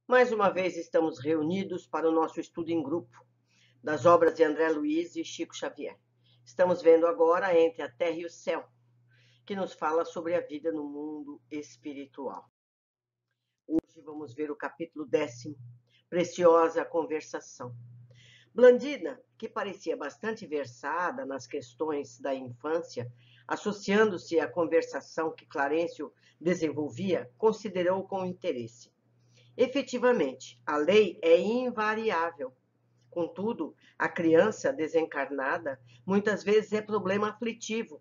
Mais uma vez estamos reunidos para o nosso estudo em grupo das obras de André Luiz e Chico Xavier. Estamos vendo agora Entre a Terra e o Céu, que nos fala sobre a vida no mundo espiritual. Hoje vamos ver o capítulo 10º, Preciosa Conversação. Blandina, que parecia bastante versada nas questões da infância, associando-se à conversação que Clarencio desenvolvia, considerou com interesse. Efetivamente, a lei é invariável. Contudo, a criança desencarnada muitas vezes é problema aflitivo.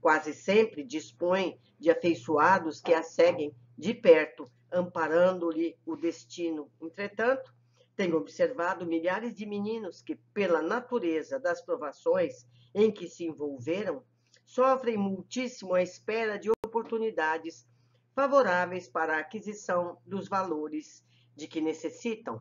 Quase sempre dispõe de afeiçoados que a seguem de perto, amparando-lhe o destino. Entretanto, tenho observado milhares de meninos que, pela natureza das provações em que se envolveram, sofrem muitíssimo à espera de oportunidades favoráveis para a aquisição dos valores de que necessitam.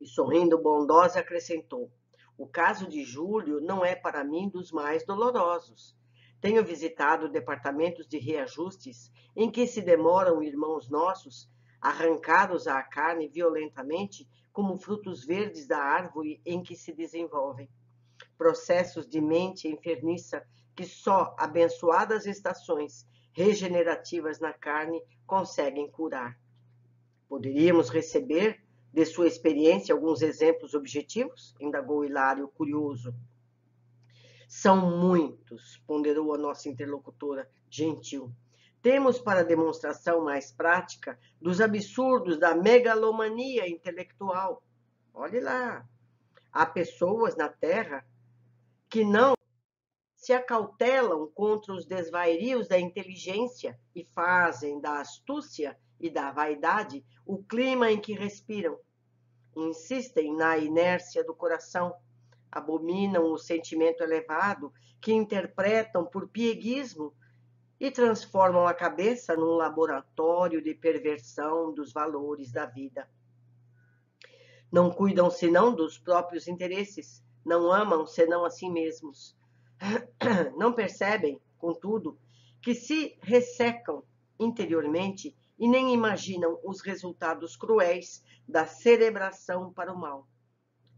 E sorrindo bondosa acrescentou: o caso de Júlio não é para mim dos mais dolorosos. Tenho visitado departamentos de reajustes em que se demoram irmãos nossos, arrancados à carne violentamente, como frutos verdes da árvore em que se desenvolvem. Processos de mente enfermiça que só abençoadas estações regenerativas na carne conseguem curar. Poderíamos receber de sua experiência alguns exemplos objetivos? Indagou Hilário, curioso. São muitos, ponderou a nossa interlocutora, gentil. Temos para demonstração mais prática dos absurdos da megalomania intelectual. Olhe lá, há pessoas na Terra que não se acautelam contra os desvarios da inteligência e fazem da astúcia e da vaidade o clima em que respiram. Insistem na inércia do coração, abominam o sentimento elevado que interpretam por pieguismo e transformam a cabeça num laboratório de perversão dos valores da vida. Não cuidam senão dos próprios interesses, não amam senão a si mesmos. Não percebem, contudo, que se ressecam interiormente e nem imaginam os resultados cruéis da cerebração para o mal.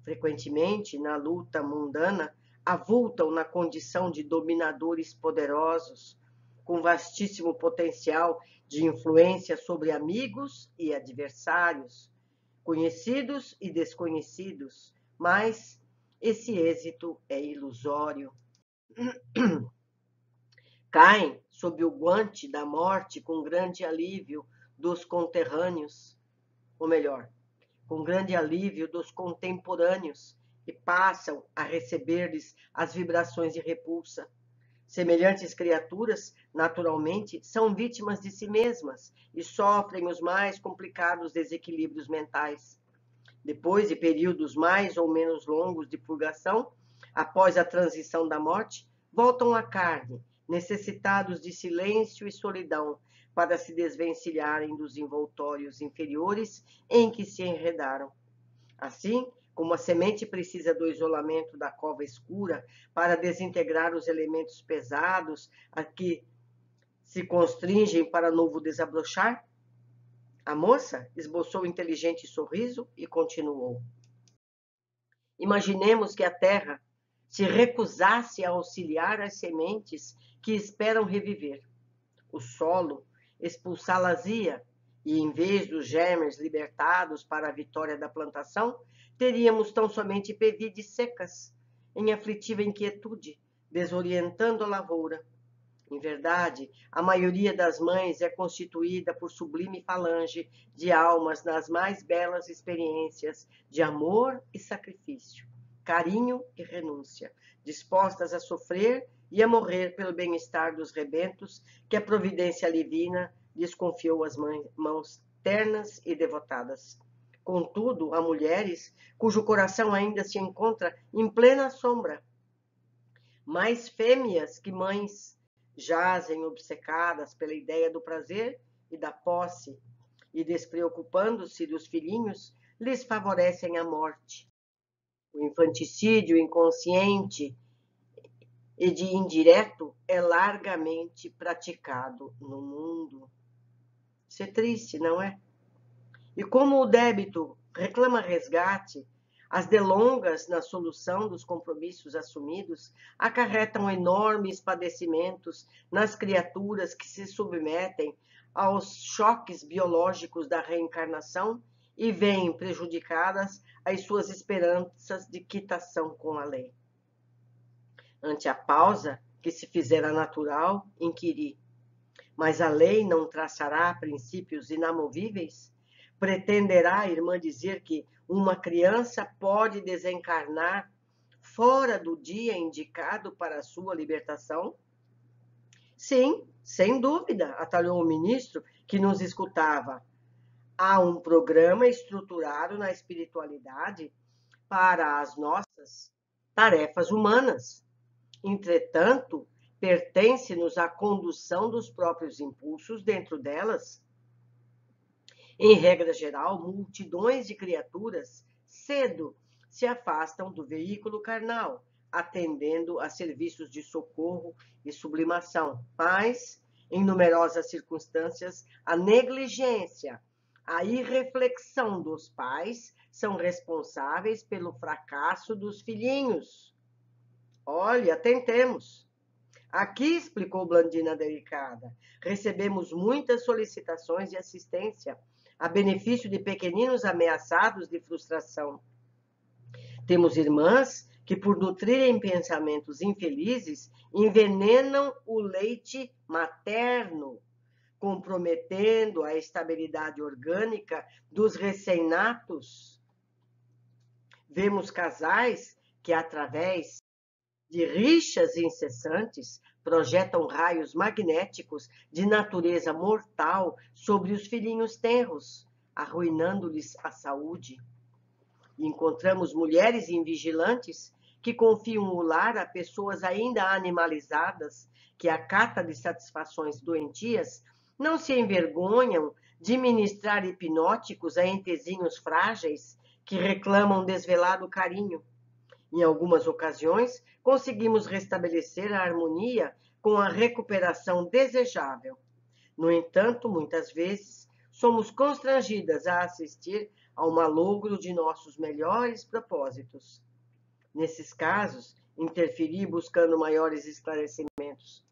Frequentemente, na luta mundana, avultam na condição de dominadores poderosos, com vastíssimo potencial de influência sobre amigos e adversários, conhecidos e desconhecidos, mas esse êxito é ilusório. Caem sob o guante da morte com grande alívio dos conterrâneos, ou melhor, com grande alívio dos contemporâneos, e passam a receber-lhes as vibrações de repulsa. Semelhantes criaturas, naturalmente, são vítimas de si mesmas e sofrem os mais complicados desequilíbrios mentais. Depois de períodos mais ou menos longos de purgação, após a transição da morte, voltam à carne, necessitados de silêncio e solidão, para se desvencilharem dos envoltórios inferiores em que se enredaram. Assim, como a semente precisa do isolamento da cova escura para desintegrar os elementos pesados a que se constringem para novo desabrochar, a moça esboçou um inteligente sorriso e continuou. Imaginemos que a terra se recusasse a auxiliar as sementes que esperam reviver. O solo expulsá-las-ia, e em vez dos germes libertados para a vitória da plantação, teríamos tão somente pevides secas, em aflitiva inquietude, desorientando a lavoura. Em verdade, a maioria das mães é constituída por sublime falange de almas nas mais belas experiências de amor e sacrifício, carinho e renúncia, dispostas a sofrer e a morrer pelo bem-estar dos rebentos que a providência divina lhes confiou às mãos ternas e devotadas. Contudo, há mulheres cujo coração ainda se encontra em plena sombra, mais fêmeas que mães, jazem obcecadas pela ideia do prazer e da posse, e despreocupando-se dos filhinhos, lhes favorecem a morte. O infanticídio inconsciente e de indireto é largamente praticado no mundo. Isso é triste, não é? E como o débito reclama resgate, as delongas na solução dos compromissos assumidos acarretam enormes padecimentos nas criaturas que se submetem aos choques biológicos da reencarnação e veem prejudicadas as suas esperanças de quitação com a lei. Ante a pausa que se fizera natural, inquiri: mas a lei não traçará princípios inamovíveis? Pretenderá a irmã dizer que uma criança pode desencarnar fora do dia indicado para a sua libertação? Sim, sem dúvida, atalhou o ministro, que nos escutava. Há um programa estruturado na espiritualidade para as nossas tarefas humanas. Entretanto, pertence-nos a condução dos próprios impulsos dentro delas. Em regra geral, multidões de criaturas cedo se afastam do veículo carnal, atendendo a serviços de socorro e sublimação, mas, em numerosas circunstâncias, a negligência, a irreflexão dos pais são responsáveis pelo fracasso dos filhinhos. Olha, tentemos. Aqui, explicou Blandina delicada, recebemos muitas solicitações de assistência a benefício de pequeninos ameaçados de frustração. Temos irmãs que, por nutrirem pensamentos infelizes, envenenam o leite materno, comprometendo a estabilidade orgânica dos recém-natos. Vemos casais que, através de rixas incessantes, projetam raios magnéticos de natureza mortal sobre os filhinhos tenros, arruinando-lhes a saúde. E encontramos mulheres invigilantes que confiam o lar a pessoas ainda animalizadas, que, à cata de satisfações doentias, não se envergonham de ministrar hipnóticos a entezinhos frágeis que reclamam desvelado carinho. Em algumas ocasiões, conseguimos restabelecer a harmonia com a recuperação desejável. No entanto, muitas vezes, somos constrangidas a assistir ao malogro de nossos melhores propósitos. Nesses casos, interferi buscando maiores esclarecimentos.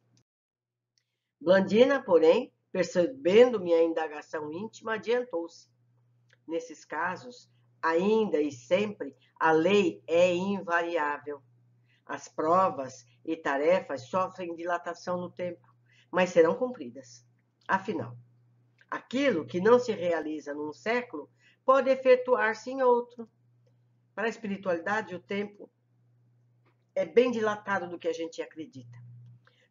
Blandina, porém, percebendo minha indagação íntima, adiantou-se. Nesses casos, ainda e sempre, a lei é invariável. As provas e tarefas sofrem dilatação no tempo, mas serão cumpridas. Afinal, aquilo que não se realiza num século pode efetuar-se em outro. Para a espiritualidade, o tempo é bem dilatado do que a gente acredita.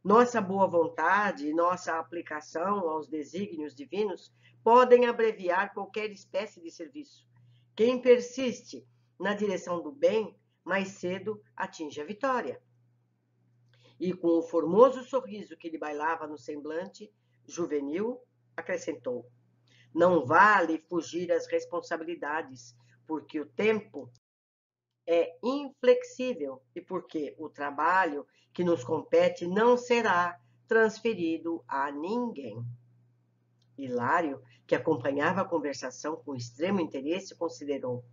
Nossa boa vontade e nossa aplicação aos desígnios divinos podem abreviar qualquer espécie de serviço. Quem persiste na direção do bem, mais cedo atinge a vitória. E com o formoso sorriso que lhe bailava no semblante juvenil, acrescentou: não vale fugir às responsabilidades, porque o tempo é inflexível e porque o trabalho que nos compete não será transferido a ninguém. Hilário, que acompanhava a conversação com extremo interesse, considerou: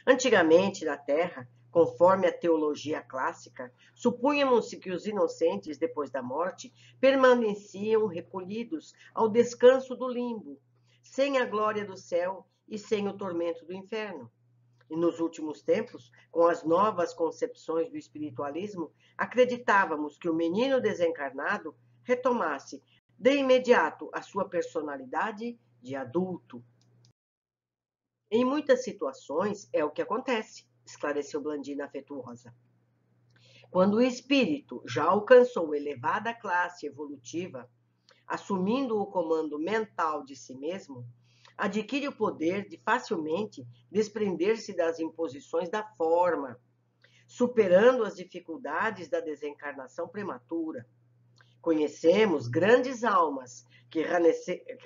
antigamente, na Terra, conforme a teologia clássica, supunhamos-se que os inocentes, depois da morte, permaneciam recolhidos ao descanso do limbo, sem a glória do céu e sem o tormento do inferno. E nos últimos tempos, com as novas concepções do espiritualismo, acreditávamos que o menino desencarnado retomasse de imediato a sua personalidade de adulto. Em muitas situações é o que acontece, esclareceu Blandina afetuosa. Quando o espírito já alcançou elevada classe evolutiva, assumindo o comando mental de si mesmo, adquire o poder de facilmente desprender-se das imposições da forma, superando as dificuldades da desencarnação prematura. Conhecemos grandes almas que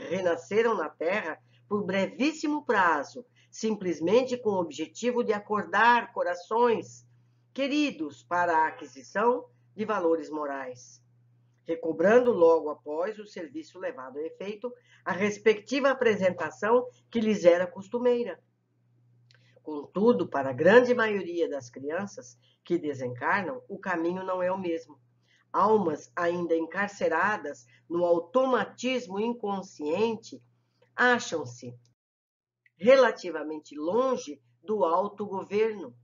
renasceram na Terra por brevíssimo prazo, simplesmente com o objetivo de acordar corações queridos para a aquisição de valores morais. recobrando logo após o serviço levado a efeito a respectiva apresentação que lhes era costumeira. Contudo, para a grande maioria das crianças que desencarnam, o caminho não é o mesmo. Almas ainda encarceradas no automatismo inconsciente acham-se relativamente longe do autogoverno.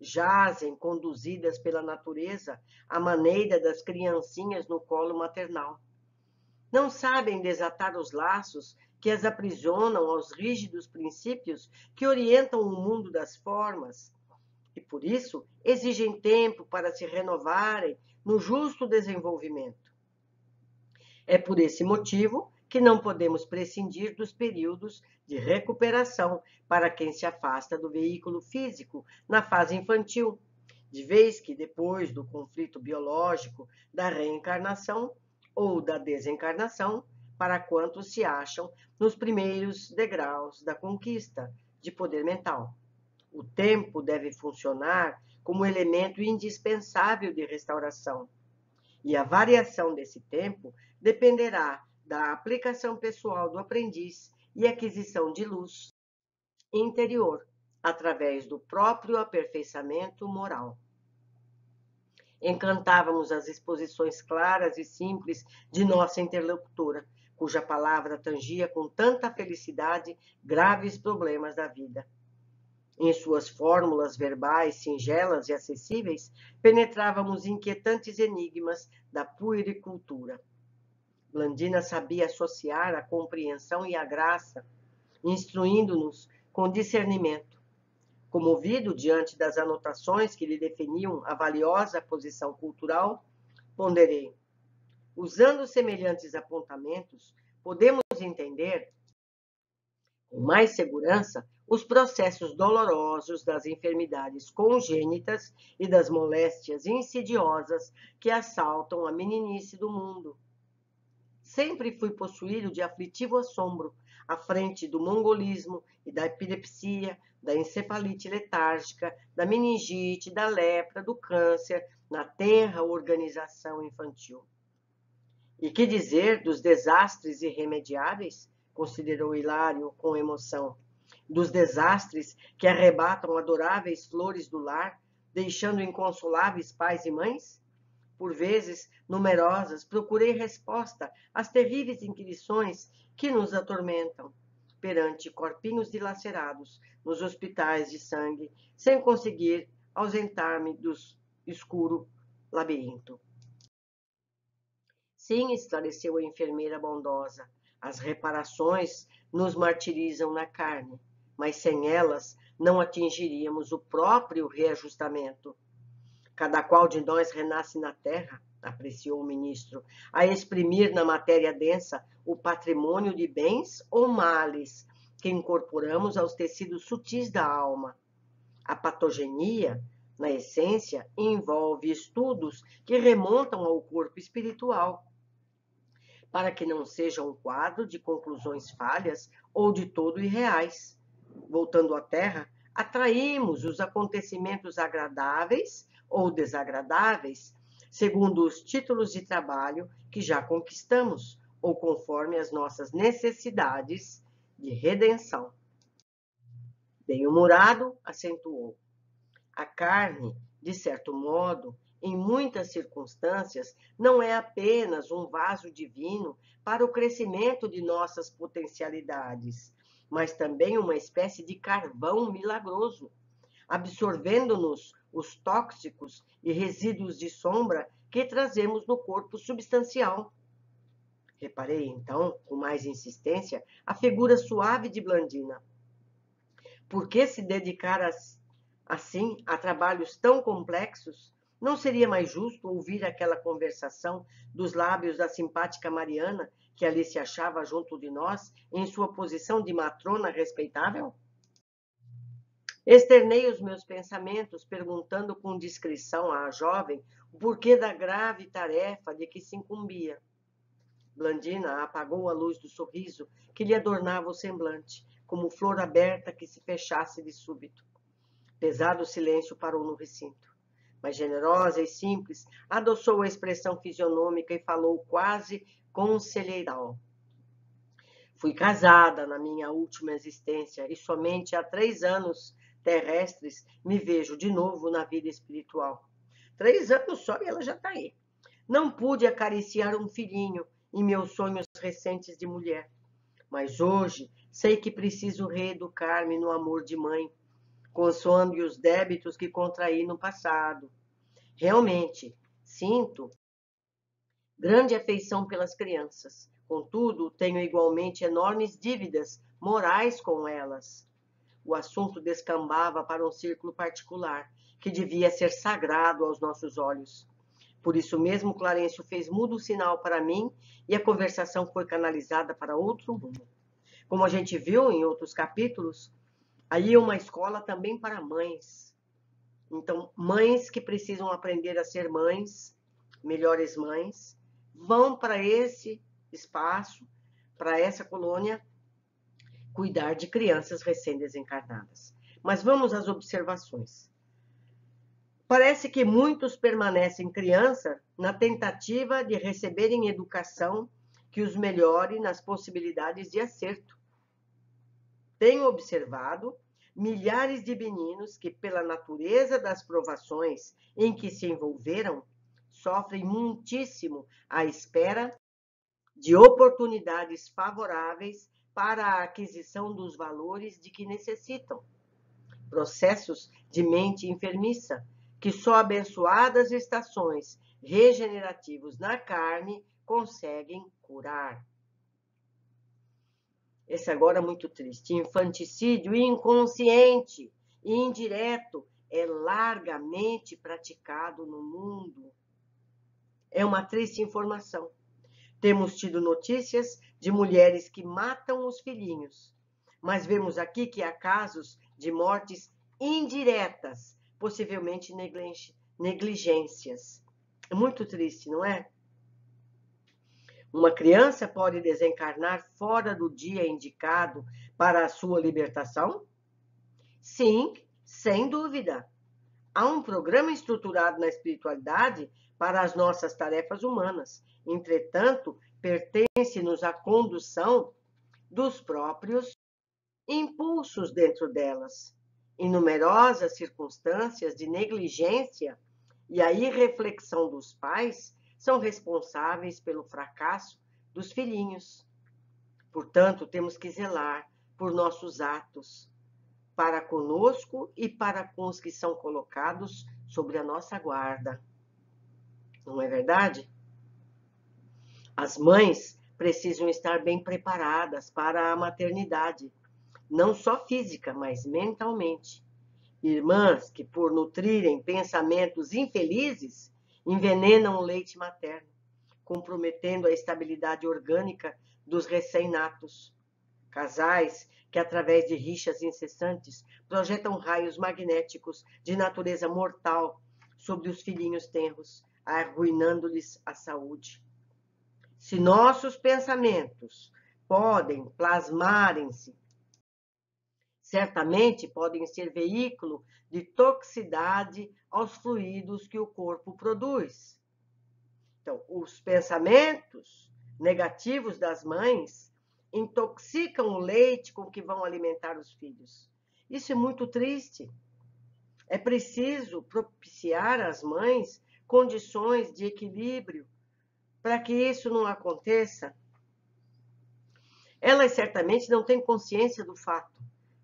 Jazem conduzidas pela natureza à maneira das criancinhas no colo maternal. Não sabem desatar os laços que as aprisionam aos rígidos princípios que orientam o mundo das formas, e por isso exigem tempo para se renovarem no justo desenvolvimento. É por esse motivo que não podemos prescindir dos períodos de recuperação para quem se afasta do veículo físico na fase infantil, de vez que depois do conflito biológico da reencarnação ou da desencarnação, para quantos se acham nos primeiros degraus da conquista de poder mental. O tempo deve funcionar como elemento indispensável de restauração, e a variação desse tempo dependerá da aplicação pessoal do aprendiz e aquisição de luz interior, através do próprio aperfeiçoamento moral. Encantávamos as exposições claras e simples de nossa interlocutora, cuja palavra tangia com tanta felicidade graves problemas da vida. Em suas fórmulas verbais singelas e acessíveis, penetrávamos inquietantes enigmas da puericultura. Blandina sabia associar a compreensão e a graça, instruindo-nos com discernimento. Comovido diante das anotações que lhe definiam a valiosa posição cultural, ponderei. Usando semelhantes apontamentos, podemos entender com mais segurança os processos dolorosos das enfermidades congênitas e das moléstias insidiosas que assaltam a meninice do mundo. Sempre fui possuído de aflitivo assombro à frente do mongolismo e da epilepsia, da encefalite letárgica, da meningite, da lepra, do câncer, na tenra organização infantil. E que dizer dos desastres irremediáveis? Considerou Hilário com emoção. Dos desastres que arrebatam adoráveis flores do lar, deixando inconsoláveis pais e mães? Por vezes numerosas, procurei resposta às terríveis inquirições que nos atormentam, perante corpinhos dilacerados nos hospitais de sangue, sem conseguir ausentar-me do escuro labirinto. Sim, esclareceu a enfermeira bondosa, as reparações nos martirizam na carne, mas sem elas não atingiríamos o próprio reajustamento. Cada qual de nós renasce na terra, apreciou o ministro, a exprimir na matéria densa o patrimônio de bens ou males que incorporamos aos tecidos sutis da alma. A patogenia, na essência, envolve estudos que remontam ao corpo espiritual, para que não seja um quadro de conclusões falhas ou de todo irreais. Voltando à terra, atraímos os acontecimentos agradáveis ou desagradáveis, segundo os títulos de trabalho que já conquistamos, ou conforme as nossas necessidades de redenção. Bem-humorado, acentuou. A carne, de certo modo, em muitas circunstâncias, não é apenas um vaso divino para o crescimento de nossas potencialidades, mas também uma espécie de carvão milagroso, absorvendo-nos os tóxicos e resíduos de sombra que trazemos no corpo substancial. Reparei, então, com mais insistência, a figura suave de Blandina. Por que se dedicar assim a trabalhos tão complexos? Não seria mais justo ouvir aquela conversação dos lábios da simpática Mariana, que ali se achava junto de nós, em sua posição de matrona respeitável? Externei os meus pensamentos, perguntando com discrição à jovem o porquê da grave tarefa de que se incumbia. Blandina apagou a luz do sorriso que lhe adornava o semblante, como flor aberta que se fechasse de súbito. Pesado silêncio parou no recinto. mas generosa e simples, adoçou a expressão fisionômica e falou quase conselheiral. Fui casada na minha última existência e somente há 3 anos terrestres me vejo de novo na vida espiritual. 3 anos só e ela já está aí. Não pude acariciar um filhinho em meus sonhos recentes de mulher, mas hoje sei que preciso reeducar-me no amor de mãe, consoante os débitos que contraí no passado. Realmente, sinto grande afeição pelas crianças. Contudo, tenho igualmente enormes dívidas morais com elas. O assunto descambava para um círculo particular, que devia ser sagrado aos nossos olhos. Por isso mesmo, Clarencio fez mudo sinal para mim e a conversação foi canalizada para outro rumo. Como a gente viu em outros capítulos, aí é uma escola também para mães. Então, mães que precisam aprender a ser mães, melhores mães, vão para esse espaço, para essa colônia, cuidar de crianças recém-desencarnadas. Mas vamos às observações. Parece que muitos permanecem criança na tentativa de receberem educação que os melhore nas possibilidades de acerto. Tenho observado milhares de meninos que, pela natureza das provações em que se envolveram, sofrem muitíssimo à espera de oportunidades favoráveis para a aquisição dos valores de que necessitam. Processos de mente enfermiça, que só abençoadas estações regenerativos na carne conseguem curar. Esse agora é muito triste. Infanticídio inconsciente e indireto é largamente praticado no mundo. É uma triste informação. Temos tido notícias de mulheres que matam os filhinhos, mas vemos aqui que há casos de mortes indiretas, possivelmente negligências. É muito triste, não é? Uma criança pode desencarnar fora do dia indicado para a sua libertação? Sim, sem dúvida. Há um programa estruturado na espiritualidade para as nossas tarefas humanas. Entretanto, pertence-nos a condução dos próprios impulsos dentro delas. Em numerosas circunstâncias de negligência e a irreflexão dos pais são responsáveis pelo fracasso dos filhinhos. Portanto, temos que zelar por nossos atos, para conosco e para com os que são colocados sobre a nossa guarda. Não é verdade? As mães precisam estar bem preparadas para a maternidade, não só física, mas mentalmente. Irmãs que, por nutrirem pensamentos infelizes, envenenam o leite materno, comprometendo a estabilidade orgânica dos recém-natos. Casais que, através de rixas incessantes, projetam raios magnéticos de natureza mortal sobre os filhinhos tenros, arruinando-lhes a saúde. Se nossos pensamentos podem plasmarem-se, certamente podem ser veículo de toxicidade aos fluidos que o corpo produz. Então, os pensamentos negativos das mães intoxicam o leite com que vão alimentar os filhos. Isso é muito triste. É preciso propiciar às mães condições de equilíbrio para que isso não aconteça. Elas certamente não têm consciência do fato,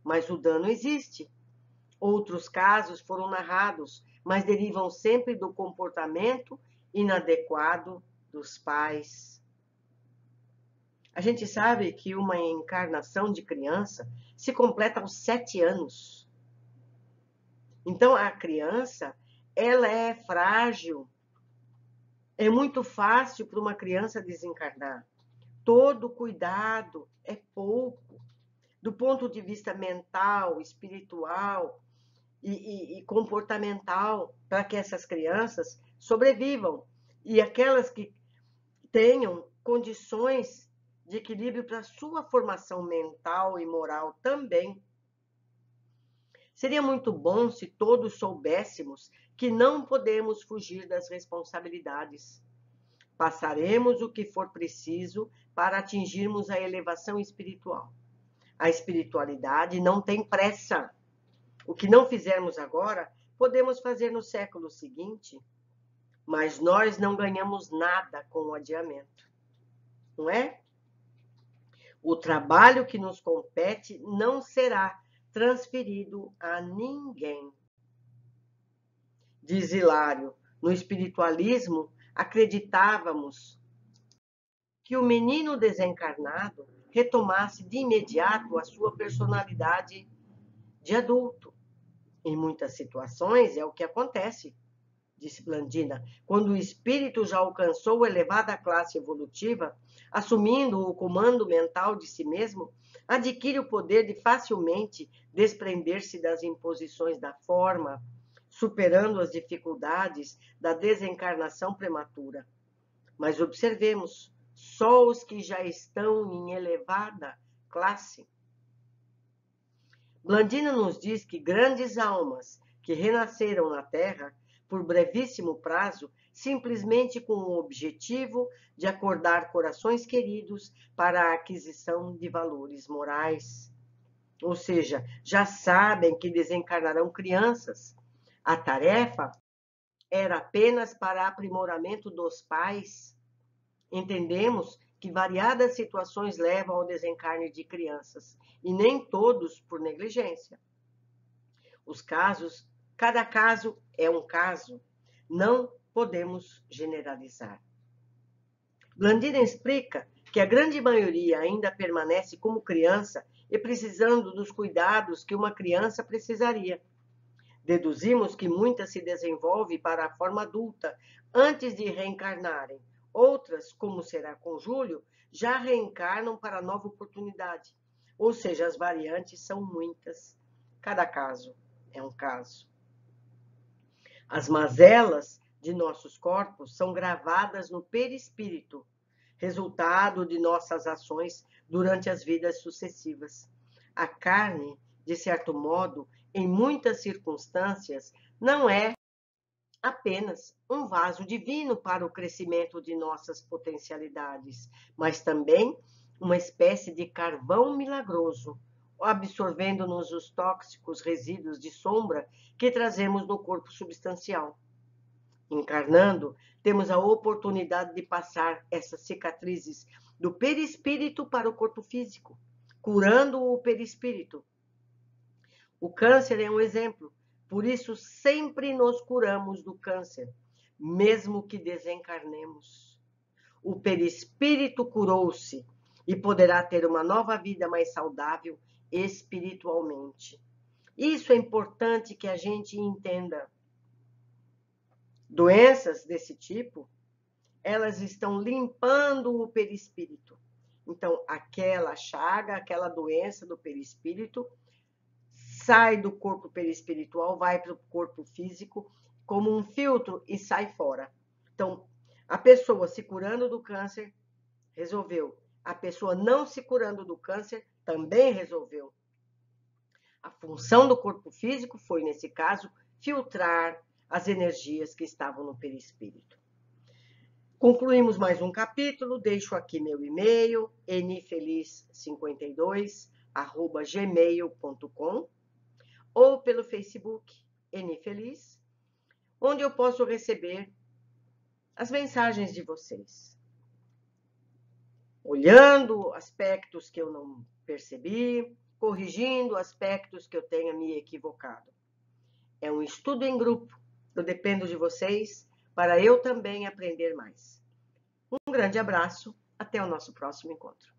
mas o dano existe. Outros casos foram narrados, mas derivam sempre do comportamento inadequado dos pais. A gente sabe que uma encarnação de criança se completa aos 7 anos. Então, a criança, ela é frágil. É muito fácil para uma criança desencarnar. Todo cuidado é pouco. Do ponto de vista mental, espiritual e comportamental, para que essas crianças sobrevivam. E aquelas que tenham condições de equilíbrio para sua formação mental e moral também. Seria muito bom se todos soubéssemos que não podemos fugir das responsabilidades. Passaremos o que for preciso para atingirmos a elevação espiritual. A espiritualidade não tem pressa. O que não fizermos agora, podemos fazer no século seguinte, mas nós não ganhamos nada com o adiamento, não é? O trabalho que nos compete não será transferido a ninguém. Diz Hilário, no espiritualismo, acreditávamos que o menino desencarnado retomasse de imediato a sua personalidade de adulto. Em muitas situações é o que acontece, disse Blandina, quando o espírito já alcançou elevada classe evolutiva, assumindo o comando mental de si mesmo, adquire o poder de facilmente desprender-se das imposições da forma, superando as dificuldades da desencarnação prematura. Mas observemos, só os que já estão em elevada classe. Blandina nos diz que grandes almas que renasceram na Terra, por brevíssimo prazo, simplesmente com o objetivo de acordar corações queridos para a aquisição de valores morais. Ou seja, já sabem que desencarnarão crianças. A tarefa era apenas para aprimoramento dos pais. Entendemos que variadas situações levam ao desencarne de crianças, e nem todos por negligência. Cada caso é um caso, não podemos generalizar. Blandina explica que a grande maioria ainda permanece como criança e precisando dos cuidados que uma criança precisaria. Deduzimos que muitas se desenvolvem para a forma adulta antes de reencarnarem. Outras, como será com Júlio, já reencarnam para nova oportunidade. Ou seja, as variantes são muitas. Cada caso é um caso. As mazelas de nossos corpos são gravadas no perispírito, resultado de nossas ações durante as vidas sucessivas. A carne, de certo modo, em muitas circunstâncias, não é apenas um vaso divino para o crescimento de nossas potencialidades, mas também uma espécie de carvão milagroso, absorvendo-nos os tóxicos resíduos de sombra que trazemos no corpo substancial. Encarnando, temos a oportunidade de passar essas cicatrizes do perispírito para o corpo físico, curando o perispírito. O câncer é um exemplo. Por isso, sempre nos curamos do câncer, mesmo que desencarnemos. O perispírito curou-se e poderá ter uma nova vida mais saudável espiritualmente. Isso é importante que a gente entenda. Doenças desse tipo, elas estão limpando o perispírito. Então, aquela chaga, aquela doença do perispírito, sai do corpo perispiritual, vai para o corpo físico como um filtro e sai fora. Então, a pessoa se curando do câncer, resolveu. A pessoa não se curando do câncer, também resolveu. A função do corpo físico foi, nesse caso, filtrar as energias que estavam no perispírito. Concluímos mais um capítulo, deixo aqui meu e-mail, nfeliz52@gmail.com ou pelo Facebook nfeliz, onde eu posso receber as mensagens de vocês. Olhando aspectos que eu não percebi, corrigindo aspectos que eu tenha me equivocado. É um estudo em grupo, eu dependo de vocês para eu também aprender mais. Um grande abraço, até o nosso próximo encontro.